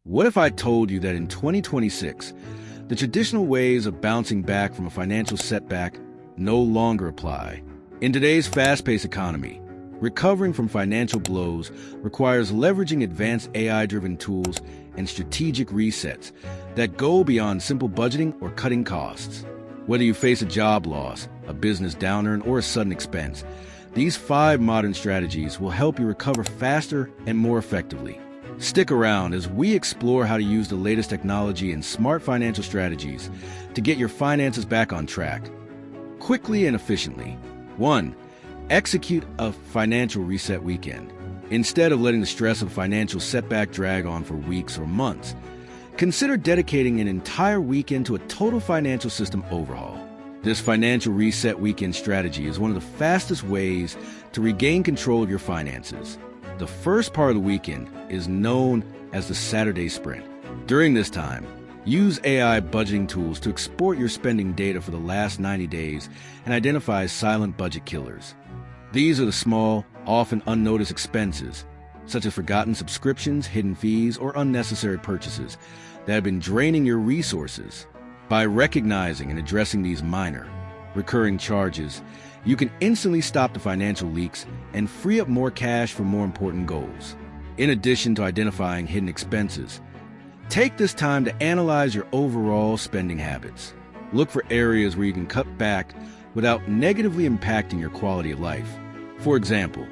What if I told you that in 2026, the traditional ways of bouncing back from a financial setback no longer apply? In today's fast-paced economy, recovering from financial blows requires leveraging advanced AI-driven tools and strategic resets that go beyond simple budgeting or cutting costs. Whether you face a job loss, a business downturn, or a sudden expense, these 5 modern strategies will help you recover faster and more effectively. Stick around as we explore how to use the latest technology and smart financial strategies to get your finances back on track, quickly and efficiently. 1. Execute a financial reset weekend. Instead of letting the stress of financial setback drag on for weeks or months, consider dedicating an entire weekend to a total financial system overhaul. This financial reset weekend strategy is one of the fastest ways to regain control of your finances. The first part of the weekend is known as the Saturday Sprint. During this time, use AI budgeting tools to export your spending data for the last 90 days and identify silent budget killers. These are the small, often unnoticed expenses, such as forgotten subscriptions, hidden fees, or unnecessary purchases that have been draining your resources. By recognizing and addressing these minor, recurring charges, you can instantly stop the financial leaks and free up more cash for more important goals. In addition to identifying hidden expenses, take this time to analyze your overall spending habits. Look for areas where you can cut back without negatively impacting your quality of life. For example,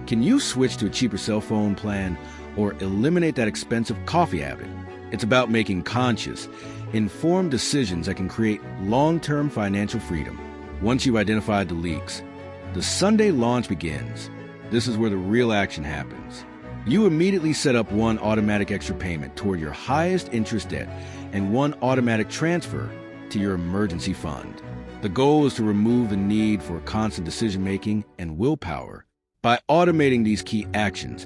can you switch to a cheaper cell phone plan or eliminate that expensive coffee habit? It's about making conscious, informed decisions that can create long-term financial freedom. Once you've identified the leaks, the Sunday launch begins. This is where the real action happens. You immediately set up 1 automatic extra payment toward your highest interest debt and 1 automatic transfer to your emergency fund. The goal is to remove the need for constant decision-making and willpower. By automating these key actions,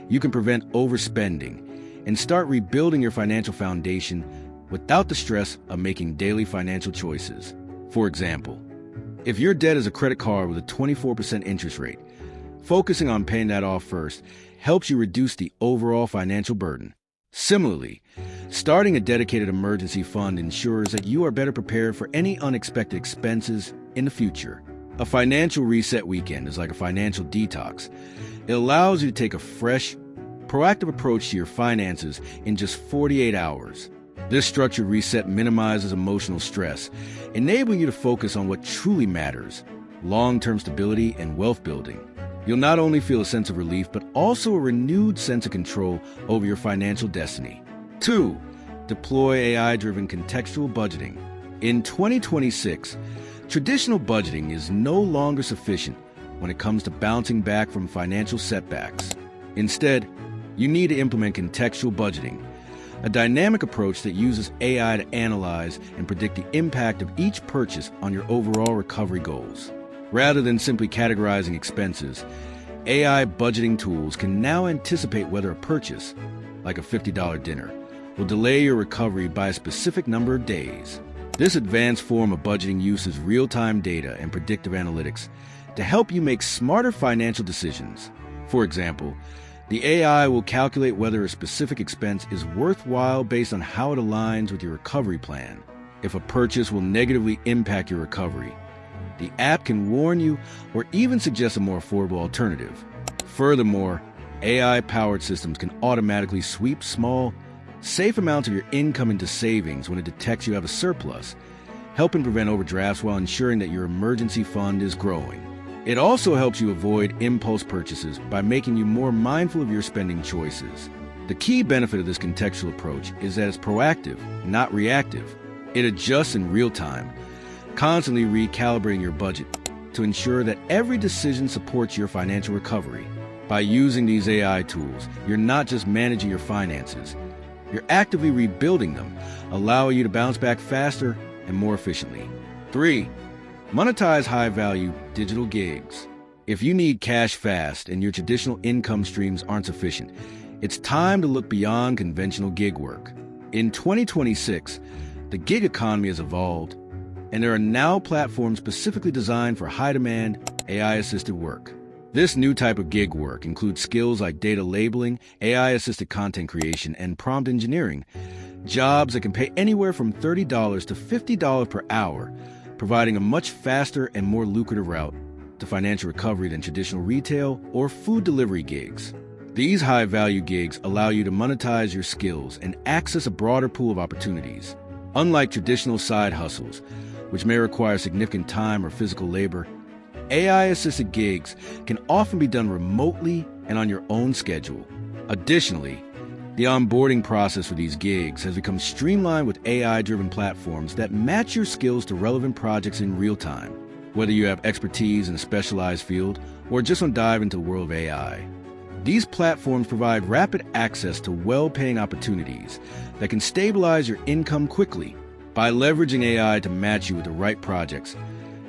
you can prevent overspending and start rebuilding your financial foundation without the stress of making daily financial choices. For example, if your debt is a credit card with a 24% interest rate, focusing on paying that off first helps you reduce the overall financial burden. Similarly, starting a dedicated emergency fund ensures that you are better prepared for any unexpected expenses in the future. A financial reset weekend is like a financial detox. It allows you to take a fresh, proactive approach to your finances in just 48 hours. This structured reset minimizes emotional stress, enabling you to focus on what truly matters: long-term stability and wealth building. You'll not only feel a sense of relief, but also a renewed sense of control over your financial destiny. 2. Deploy AI-driven contextual budgeting. In 2026, traditional budgeting is no longer sufficient when it comes to bouncing back from financial setbacks. Instead, you need to implement contextual budgeting, a dynamic approach that uses AI to analyze and predict the impact of each purchase on your overall recovery goals. Rather than simply categorizing expenses, AI budgeting tools can now anticipate whether a purchase, like a $50 dinner, will delay your recovery by a specific number of days. This advanced form of budgeting uses real-time data and predictive analytics to help you make smarter financial decisions. For example, the AI will calculate whether a specific expense is worthwhile based on how it aligns with your recovery plan. If a purchase will negatively impact your recovery, the app can warn you or even suggest a more affordable alternative. Furthermore, AI-powered systems can automatically sweep small, safe amounts of your income into savings when it detects you have a surplus, helping prevent overdrafts while ensuring that your emergency fund is growing. It also helps you avoid impulse purchases by making you more mindful of your spending choices. The key benefit of this contextual approach is that it's proactive, not reactive. It adjusts in real time, constantly recalibrating your budget to ensure that every decision supports your financial recovery. By using these AI tools, you're not just managing your finances, you're actively rebuilding them, allowing you to bounce back faster and more efficiently. 3. Monetize high-value digital gigs. If you need cash fast and your traditional income streams aren't sufficient, it's time to look beyond conventional gig work. In 2026, the gig economy has evolved, and there are now platforms specifically designed for high-demand, AI-assisted work. This new type of gig work includes skills like data labeling, AI-assisted content creation, and prompt engineering, jobs that can pay anywhere from $30 to $50 per hour, providing a much faster and more lucrative route to financial recovery than traditional retail or food delivery gigs. These high-value gigs allow you to monetize your skills and access a broader pool of opportunities. Unlike traditional side hustles, which may require significant time or physical labor, AI-assisted gigs can often be done remotely and on your own schedule. Additionally, the onboarding process for these gigs has become streamlined with AI-driven platforms that match your skills to relevant projects in real time, whether you have expertise in a specialized field or just want to dive into the world of AI. These platforms provide rapid access to well-paying opportunities that can stabilize your income quickly. By leveraging AI to match you with the right projects,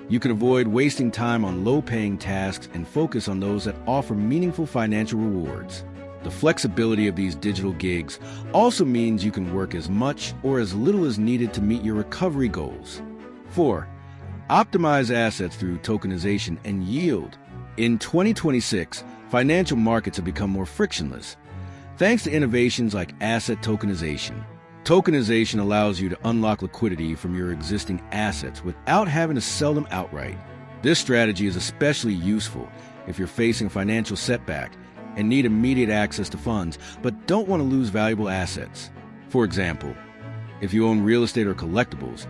you can avoid wasting time on low-paying tasks and focus on those that offer meaningful financial rewards. The flexibility of these digital gigs also means you can work as much or as little as needed to meet your recovery goals. 4. Optimize assets through tokenization and yield. In 2026, financial markets have become more frictionless, thanks to innovations like asset tokenization. Tokenization allows you to unlock liquidity from your existing assets without having to sell them outright. This strategy is especially useful if you're facing a financial setback and need immediate access to funds but don't want to lose valuable assets. For example, if you own real estate or collectibles,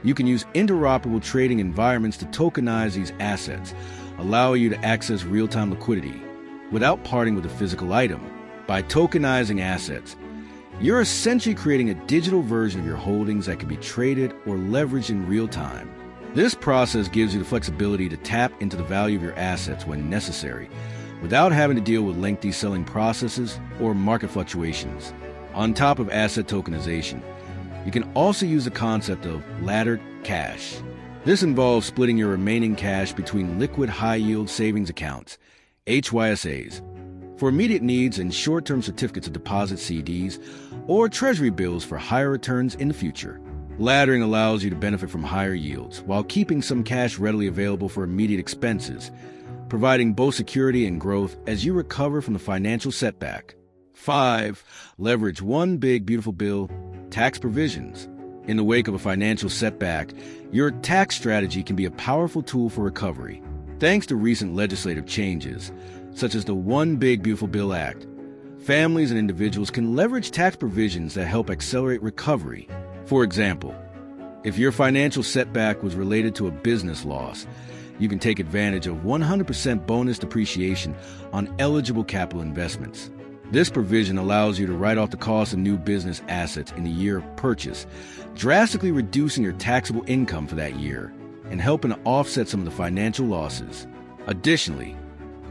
you can use interoperable trading environments to tokenize these assets, allowing you to access real-time liquidity without parting with a physical item. By tokenizing assets, you're essentially creating a digital version of your holdings that can be traded or leveraged in real time. This process gives you the flexibility to tap into the value of your assets when necessary, without having to deal with lengthy selling processes or market fluctuations. On top of asset tokenization, you can also use the concept of laddered cash. This involves splitting your remaining cash between liquid high-yield savings accounts, HYSAs, for immediate needs and short-term certificates of deposit CDs, or treasury bills for higher returns in the future. Laddering allows you to benefit from higher yields while keeping some cash readily available for immediate expenses, providing both security and growth as you recover from the financial setback. 5. Leverage one big beautiful bill, tax provisions. In the wake of a financial setback, your tax strategy can be a powerful tool for recovery. Thanks to recent legislative changes, such as the One Big Beautiful Bill Act, families and individuals can leverage tax provisions that help accelerate recovery. For example, if your financial setback was related to a business loss, you can take advantage of 100% bonus depreciation on eligible capital investments. This provision allows you to write off the cost of new business assets in the year of purchase, drastically reducing your taxable income for that year and helping to offset some of the financial losses. Additionally,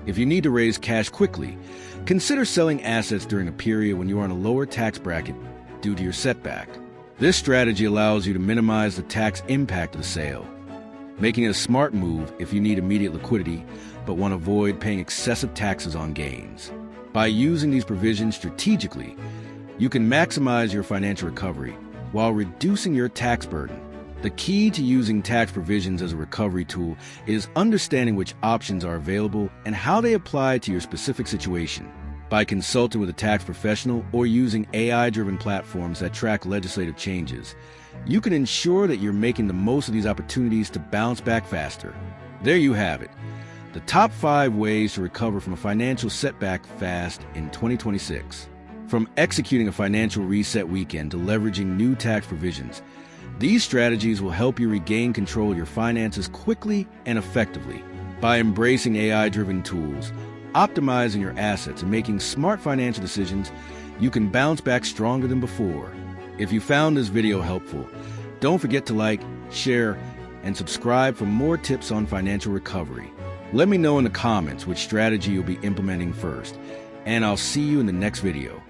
if you need to raise cash quickly, consider selling assets during a period when you are in a lower tax bracket due to your setback. This strategy allows you to minimize the tax impact of the sale, making it a smart move if you need immediate liquidity but want to avoid paying excessive taxes on gains. By using these provisions strategically, you can maximize your financial recovery while reducing your tax burden. The key to using tax provisions as a recovery tool is understanding which options are available and how they apply to your specific situation. By consulting with a tax professional or using AI-driven platforms that track legislative changes, you can ensure that you're making the most of these opportunities to bounce back faster. There you have it, the top 5 ways to recover from a financial setback fast in 2026. From executing a financial reset weekend to leveraging new tax provisions, these strategies will help you regain control of your finances quickly and effectively. By embracing AI-driven tools, optimizing your assets, and making smart financial decisions, you can bounce back stronger than before. If you found this video helpful, don't forget to like, share, and subscribe for more tips on financial recovery. Let me know in the comments which strategy you'll be implementing first, and I'll see you in the next video.